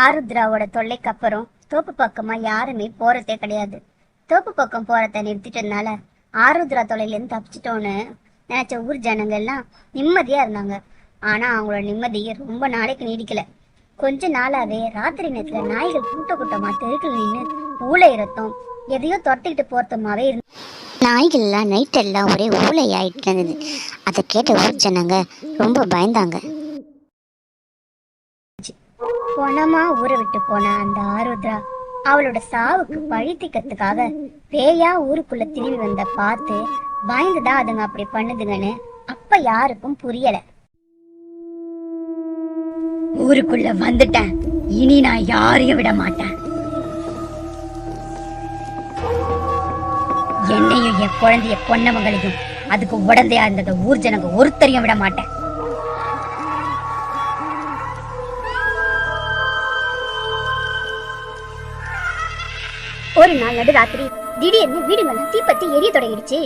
ஆருத்ராவோட தொல்லைக்கு அப்புறம் தோப்பு பக்கமா யாருமே போறதே கிடையாது. தோப்பு பக்கம் போறத நிறுத்திட்டதுனால ஆருத்ரா தொல்லையிலேருந்து தப்பிச்சிட்டோன்னு நினைச்ச ஊர் ஜனங்க எல்லாம் நிம்மதியா இருந்தாங்க. ஆனா அவங்களோட நிம்மதி ரொம்ப நாளைக்கு நீடிக்கல. கொஞ்ச நாளாவே ராத்திரி நேரத்துல நாய்கள் கூட்ட கூட்டமா தெருக்கள் நின்று ஊழை ரத்தம் எதையோ துரத்திக்கிட்டு போறதுமாவே இருந்து நாய்கள்லாம் நைட் எல்லாம் ஒரே ஊழை ஆயிட்டு இருந்தது. அதை கேட்ட ஊர் ஜனங்க ரொம்ப பயந்தாங்க. பொணமா ஊரை விட்டு போன அந்த ஆருத்ரா அவளோட சாவுக்கு பழித்திக்கிறதுக்காக பேயா ஊருக்குள்ள திரும்பி வந்த பார்த்து பயந்துதான் அதுங்க அப்படி பண்ணுதுங்கன்னு அப்ப யாருக்கும் புரியல. ஊருக்குள்ள வந்துட்டேன், இனி நான் யாரையும் விட மாட்டேன். என்னையும் என் குழந்தைய கொன்னவங்களையும் அதுக்கு உடந்தையா இருந்தத ஊர் ஜனங்க ஒருத்தரையும் விட மாட்டேன். ஒரு நாள் நடுராத்திரி திடீர்னு வீடுங்கெல்லாம் தீப்பத்தி எரிய தொடங்கிடுச்சு.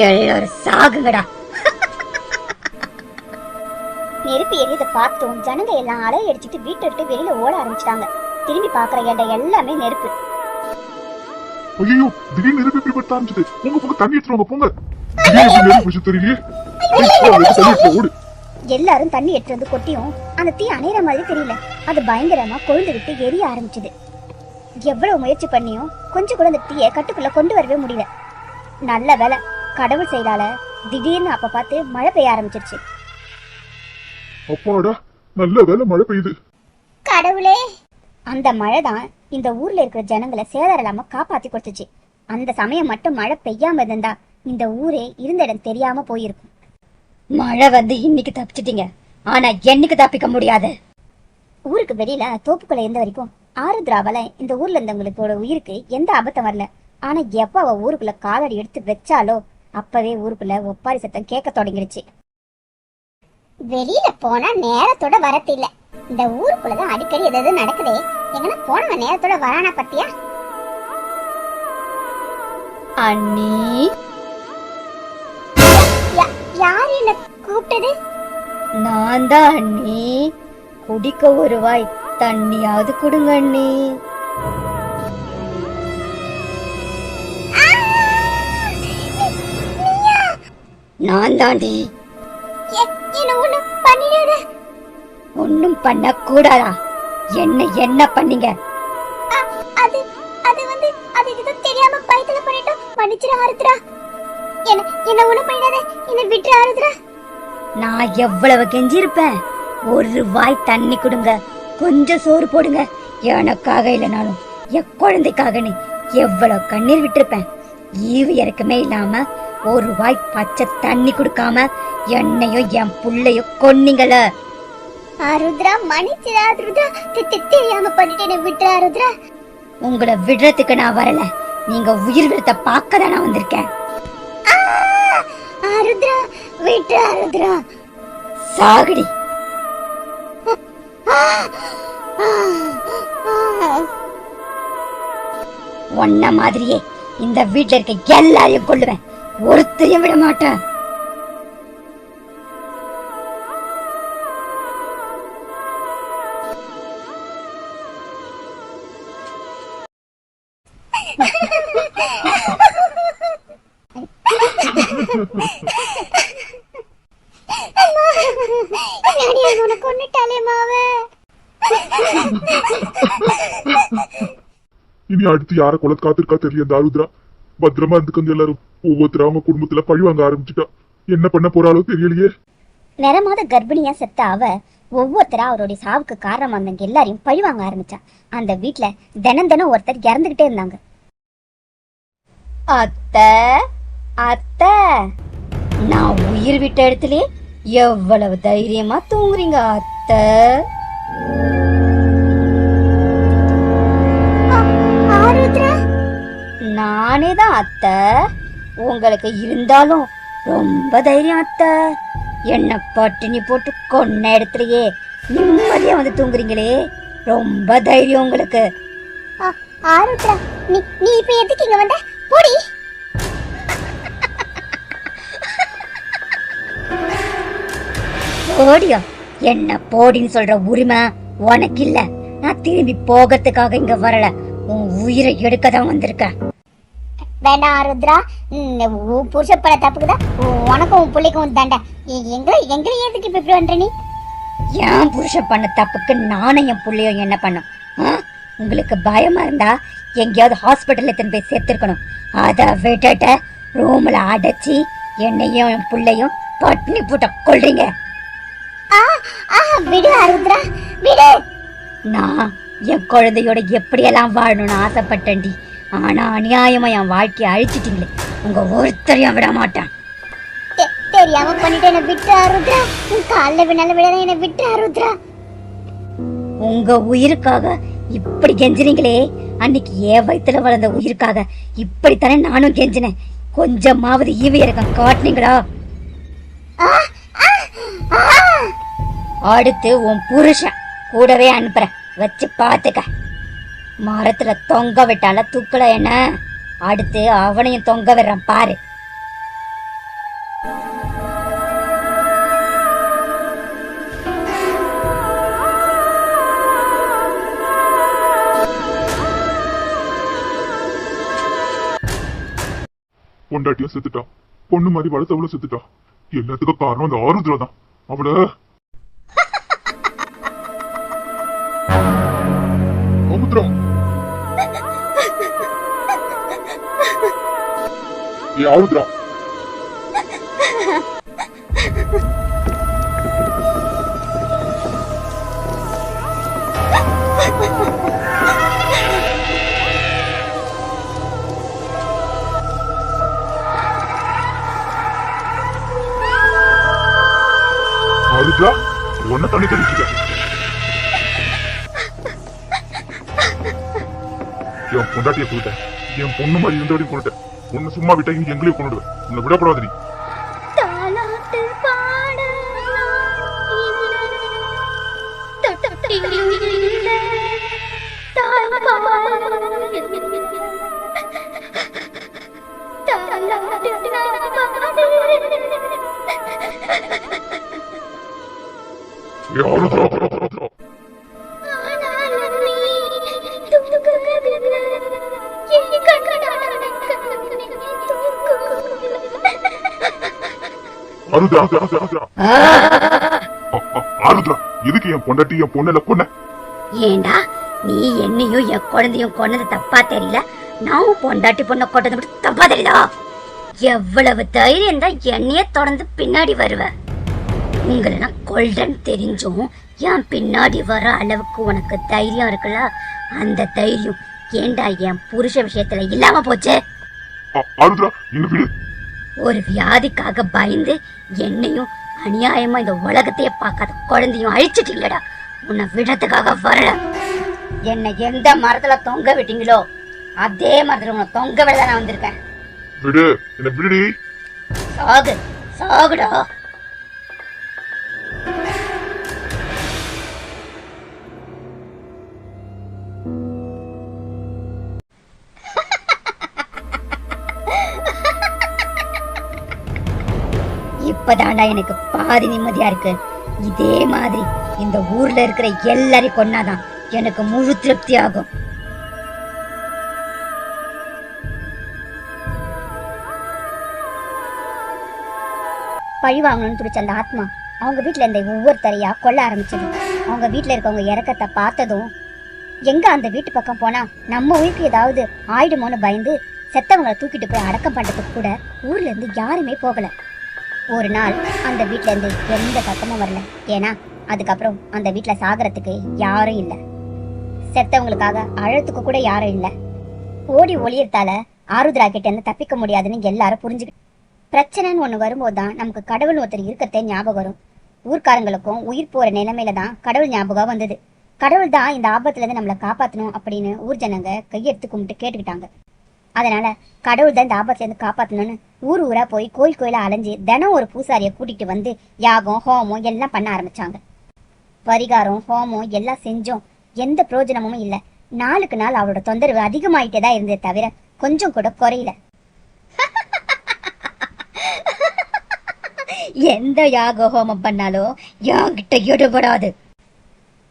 எல்லாரும் சாகுங்கடா. நெருப்பு எரியத பார்த்தோம் ஜனங்க எல்லாம் அலை அடிச்சுட்டு வீட்டை விட்டு வெளியில ஓட ஆரம்பிச்சிட்டாங்க. திரும்பி பாக்குற இடம் எல்லாமே நெருப்பு. ஐயோ, திடீர்னு நெருப்பு எப்படி பத்த ஆரம்பிச்சது? உங்க பக்கம் தண்ணி எடுத்துருவாங்க போங்க. நெருப்பு விஷயம் தெரியலையே. ஓடு. எல்லாரும் தண்ணி எடுத்து வந்து கொட்டியும் அந்த தீ அணையிற மாதிரி தெரியல. அது பயங்கரமா கொழுந்து விட்டு எரிய ஆரம்பிச்சது. எவ்வளவு முயற்சி பண்ணியும் கொஞ்சம் கூட அந்த தீயை கட்டுக்குள்ள கொண்டு வரவே முடியல. நல்ல வேலை கடவுள் செயலால திடீர்னு அப்ப பார்த்து மழை பெய்ய ஆரம்பிச்சிருச்சு. அப்பாடா, நல்ல வேலை மழை பெய்யுது. கடவுளே, அந்த மழை தான் இந்த ஊர்ல இருக்கிற ஜனங்களை சேதாரம் இல்லாம காப்பாத்தி கொடுத்துச்சு. அந்த சமயம் மட்டும் மழை பெய்யாம இருந்தா இந்த ஊரே இருந்த இடம் தெரியாம போயிருக்கும். மழை வந்து இன்னைக்கு தப்பிச்சிட்டீங்க, ஆனா என்னைக்கு தப்பிக்க முடியாது. ஊருக்கு வெளியில தோப்புக்குள்ள இருந்த வரைக்கும் ஆருத்ராவால இந்த ஊர்ல இருந்தவங்களுக்கோட உயிருக்கு எந்த ஆபத்தும் வரல. ஆனா எப்ப அவ ஊருக்குள்ள காலடி எடுத்து வச்சாலோ அப்பவே ஊருக்குள்ள ஒப்பாரி சத்தம் கேட்க தொடங்கிடுச்சு. வெளியில போனா நேரத்தோட வரத்து இல்ல. இந்த ஊருக்குள்ளதான் அடிக்கடி எதாவது நடக்குதே. எங்கன்னா போனவன் நேரத்தோட வரானா பத்தியா? அண்ணி, யார் என்ன கூப்பிட்டது? நான் தான் அண்ணி. குடிக்க ஒரு வாய் தண்ணியாவது கொடுங்க அண்ணி. நான் தாண்டி. ஒண்ணும் பண்ண கூடாதா? என்ன பண்ணீங்க? அது அது வந்து அது இது தெரியாம பயத்துல பண்ணிட்டோம். மன்னிச்சிரு ஆருத்ரா. என்ன ஒண்ணும் பண்ணிடாத, என்ன விட்டு ஆருத்ரா. நான் எவ்வளவு கெஞ்சிருப்பேன். ஒரு வாய் தண்ணி கொடுங்க, கொஞ்சம் சோறு போடுங்க. எனக்காக இல்லைனாலும் என் குழந்தைக்காக நீ எவ்வளவு கண்ணீர் விட்டுருப்பேன். ஈவு இறக்கமே இல்லாம ஒரு வாய் பச்சை தண்ணி கொடுக்காம என்னையும் என் புள்ளையோ கொன்னீங்கள. ஆருத்ரா, மன்னிச்சிரு ஆருத்ரா. தெரியாம பண்ணிட்டேன், விட்டு ஆருத்ரா. உங்களை விடுறதுக்கு நான் வரல, நீங்க உயிர் விழுத்த பார்க்க தான் நான் வந்திருக்கேன். ஆருத்ரா, விட்டு ஆருத்ரா. சாகடி. ஒன்ன மாதிரியே இந்த வீட்டுல இருக்க எல்லாரையும் கொல்லுவேன், ஒருத்தரையும் விட மாட்டேன். இனி அடுத்து யார கொலை காத்திருக்கா தெரியல. ஆருத்ரா, பத்திரமா இருந்துக்கங்க எல்லாரும். ஒவ்வொருத்தர அவங்க குடும்பத்துல பழி வாங்க ஆரம்பிச்சுட்டா. என்ன பண்ண போறாளோ தெரியலையே. நிறமாத கர்ப்பிணியா செத்த அவ ஒவ்வொருத்தரா அவருடைய சாவுக்கு காரணம் வந்தவங்க எல்லாரையும் பழி வாங்க ஆரம்பிச்சா. அந்த வீட்டுல தினம் ஒருத்தர் இறந்துகிட்டே இருந்தாங்க. அத்தை அத்தை, நான் உயிர் விட்ட இடத்துல எவ்வளவு தைரியமா தூங்குறீங்க அத்தை. நானே தான் அத்தை. உங்களுக்கு இருந்தாலும் ரொம்ப தைரியம் அத்தை. என்ன பட்டினி போட்டு கொன்ன இடத்துலயே நிம்மதியா வந்து தூங்குறீங்களே, ரொம்ப தைரியம் உங்களுக்கு. ஆருத்ரா, நீ இப்ப எதுக்கு இங்க வந்த? போடி. போடியா, என்ன போடின்னு சொல்ற உரிமை உனக்கு இல்ல. நான் திரும்பி போகிறதுக்காக இங்க வரல, உன் உயிரை எடுக்க தான் வந்திருக்கேன். வேண்டாம் ஆருத்ரா, புருஷ பட தப்புக்குதான் உனக்கும் உன் பிள்ளைக்கும் தண்டை. எங்களை எதுக்கு இப்ப இப்படி பண்ற நீ? என் புருஷ பண்ண தப்புக்கு நானும் என் பிள்ளையும் என்ன பண்ணும்? உங்களுக்கு பயமா இருந்தா எங்கேயாவது ஹாஸ்பிட்டல் எத்தனை போய் சேர்த்திருக்கணும். அத விட்டுட்ட ரூம்ல அடைச்சி என்னையும் என் பிள்ளையும் பட்னி போட்ட கொள்றீங்க. விடு ஆருத்ரா, விடு. நான் என் குழந்தையோட எப்படியெல்லாம் வாழணும்னு ஆசைப்பட்டேன்டி. ஆனா அநியாயமா என் வாழ்க்கையை அழிச்சிட்டீங்களே, உங்க ஒருத்தரையும் விட மாட்டேன். தெரியாம பண்ணிட்டு என்ன விட்டு ஆருத்ரா, உன் கால்ல வினால விட என்ன விட்டு ஆருத்ரா. உங்க உயிருக்காக இப்படி கெஞ்சினீங்களே, அன்னைக்கு ஏன் வயித்துல வளர்ந்த உயிருக்காக இப்படித்தானே நானும் கெஞ்சினேன். கொஞ்சமாவது ஈவி இறக்கம் காட்டினீங்களா? அடுத்து உன் புருஷன் கூடவே அனுப்புற, வச்சு பாத்துக்க. மரத்துல தொங்க விட்டால தூக்கல என்ன, அடுத்து அவனையும் தொங்க விடுறான் பாரு. பொண்டாட்டியும் செத்துட்டா, பொண்ணு மாதிரி வளர்த்தவள செத்துட்டா. எல்லாத்துக்கும் காரணம் அந்த ஆருத்ரா தான். அவள ஆருத்ரா, ஆருத்ரா, ஆருத்ரா, உன்னை தண்ணி தெளிச்சுக்க. என் பொண்டாட்டிய சொல்லிட்டேன், என் பொண்ணு மாதிரி இருந்தபடி கொண்டுட்டேன். உன்னை சும்மா விட்டா இங்க எங்களையும் கொண்டுடுவேன். உன்னை விடக்கூடாது நீ. எதுக்கு என் பொண்டாட்டி என் பொண்ணு கொன்ன? ஏண்டா நீ என்னையும் என் குழந்தையும் கொன்னது தப்பா தெரியல, நான் பொண்டாட்டி பொண்ணை கொண்டது மட்டும் தப்பா தெரியல? எவ்வளவு தைரியம் தான் என்னையே தொடர்ந்து பின்னாடி வருவேன்? உங்களெல்லாம் கொல்டன் தெரிஞ்சும் என் பின்னாடி வர அளவுக்கு உனக்கு தைரியம் இருக்குல்ல? அந்த தைரியம் ஏண்டா என் புருஷ விஷயத்துல இல்லாம போச்சு? ஒரு வியாதிக்காக பயந்து என்னையும் அநியாயமா இந்த உலகத்தையே பார்க்காத குழந்தையும் அழிச்சிட்டீங்களடா. உன்னை விடத்துக்காக வரல. என்னை எந்த மரத்துல தொங்க விட்டீங்களோ அதே மரத்துல உன்னை தொங்க விட நான் வந்திருக்கேன். விடு, என்ன விடுடி. சாகு, சாகுடா. இப்பதாண்டா எனக்கு பாதி நிம்மதியா இருக்கு. இதே மாதிரி இந்த ஊர்ல இருக்கிற எல்லாரையும் கொன்னாதான் எனக்கு முழு திருப்தி ஆகும். பழி வாங்கணும்னு துடிச்ச அந்த ஆத்மா அவங்க வீட்டுல இருந்த ஒவ்வொருத்தரையா கொல்ல ஆரம்பிச்சது. அவங்க வீட்டுல இருக்கவங்க இறக்கத்தை பார்த்ததும் எங்க அந்த வீட்டு பக்கம் போனா நம்ம உயிருக்கு ஏதாவது ஆயிடுமோன்னு பயந்து செத்தவங்களை தூக்கிட்டு போய் அடக்கம் பண்றதுக்கு கூட ஊர்ல இருந்து யாருமே போகல. ஒரு நாள் அந்த வீட்டுல இருந்து எந்த சத்தமும் வரல. ஏன்னா அதுக்கப்புறம் அந்த வீட்டுல சாகறதுக்கு யாரும் இல்ல, செத்தவங்களுக்காக அழத்துக்கு கூட யாரும் இல்ல. ஓடி ஒளியத்தால ஆருத்ரா கிட்ட இருந்து தப்பிக்க முடியாதுன்னு எல்லாரும் புரிஞ்சுக்கிட்டு, பிரச்சனைன்னு ஒண்ணு வரும்போதுதான் நமக்கு கடவுள் ஒருத்தர் இருக்கிறதே ஞாபகம் வரும். ஊர்க்காரங்களுக்கும் உயிர் போற நிலைமையில தான் கடவுள் ஞாபகம் வந்தது. கடவுள் தான் இந்த ஆபத்துல இருந்து நம்மளை காப்பாத்தணும் அப்படின்னு ஊர் ஜனங்க கையெடுத்து கும்பிட்டு கேட்டுக்கிட்டாங்க. அதனால கடவுள் தான் இந்த ஆபத்துல இருந்து காப்பாத்தணும்னு ஊர் ஊரா போய் கோயில் கோயிலா அலைஞ்சு தினம் ஒரு பூசாரிய கூட்டிட்டு வந்து யாகம் ஹோமம் எல்லாம் பண்ண ஆரம்பிச்சாங்க. பரிகாரம் ஹோமம் எல்லாம் செஞ்சோம், எந்த பிரயோஜனமும் இல்ல. நாளுக்கு நாள் அவளோட தொந்தரவு அதிகமாயிட்டேதான் இருந்தே தவிர கொஞ்சம் கூட குறையில. எந்த யாக ஹோமம் பண்ணாலும் யாங்கிட்ட எடுபடாது.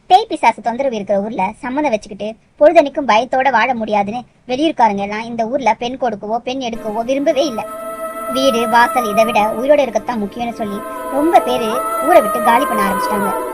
பேய் பிசாசு தொந்தரவு இருக்கிற ஊர்ல சம்மந்தம் வச்சுக்கிட்டு பொழுதனிக்கும் பயத்தோட வாழ முடியாதுன்னு வெளியூர்காரங்க எல்லாம் இந்த ஊர்ல பெண் கொடுக்கவோ பெண் எடுக்கவோ விரும்பவே இல்லை. வீடு வாசல் இதை விட உயிரோட இருக்கத்தான் முக்கியம்னு சொல்லி ரொம்ப பேரு ஊரை விட்டு காலி பண்ண ஆரம்பிச்சிட்டாங்க.